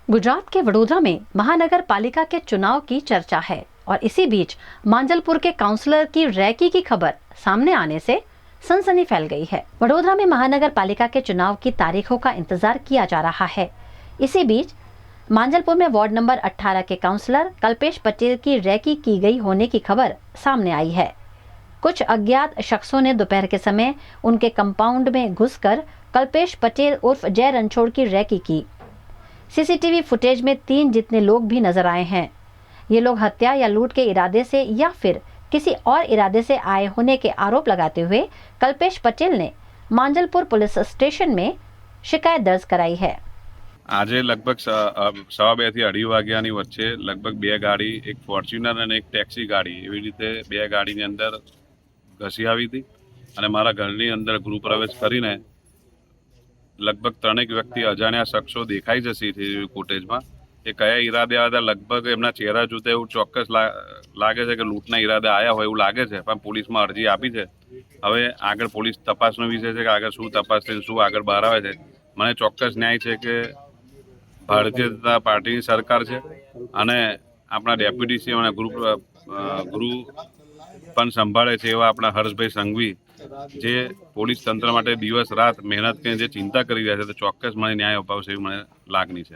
गुजरात के वडोदरा में महानगर पालिका के चुनाव की चर्चा है और इसी बीच मांजलपुर के काउंसलर की रैकी की खबर सामने आने से सनसनी फैल गई है। वडोदरा में महानगर पालिका के चुनाव की तारीखों का इंतजार किया जा रहा है। इसी बीच मांजलपुर में वार्ड नंबर 18 के काउंसलर कल्पेश पटेल की रैकी की गई होने की खबर सामने आई है। कुछ अज्ञात शख्सों ने दोपहर के समय उनके कंपाउंड में घुसकर कल्पेश पटेल उर्फ जय रणछोड़ की रैकी की। सीसीटीवी फुटेज में 3 जितने लोग भी नजर आए हैं। ये लोग हत्या या लूट के इरादे से या फिर किसी और इरादे से आए होने के आरोप लगाते हुए कल्पेश पटेल ने मांजलपुर पुलिस स्टेशन में शिकायत दर्ज कराई है। આજે લગભગ 2:15 થી 2:30 વાગ્યાની વચ્ચે લગભગ 2 ગાડી, એક ફોર્ચ્યુનર અને એક ટેક્સી ગાડી, એવી રીતે 2 ગાડીની અંદર ઘસી આવી હતી અને મારા ઘરની અંદર ગૃહ પ્રવેશ કરીને લગભગ 3 વ્યક્તિ અજાણ્યા શખ્સો દેખાઈ છે સીસીટીવી ફૂટેજમાં। એ કયા ઈરાદે આવ્યા હતા, લગભગ એમના ચહેરા જોતા એવું ચોક્કસ લાગે છે કે લૂંટના ઈરાદે આવ્યા હોય એવું લાગે છે, પણ પોલીસમાં અરજી આપી છે। હવે આગળ પોલીસ તપાસનો વિષય છે કે આગળ શું તપાસ થઈને શું આગળ બહાર આવે છે। મને ચોક્કસ ન્યાય છે કે ભારતીય જનતા પાર્ટીની સરકાર છે અને આપણા ડેપ્યુટી સીએમ અને ગૃહ પણ સંભાળે છે એવા આપણા હર્ષભાઈ સંઘવી, જે પોલીસ તંત્ર માટે દિવસ રાત મહેનત કરીને જે ચિંતા કરી રહ્યા છે, તો ચોક્કસ મને ન્યાય અપાવશે એવી મને લાગણી છે।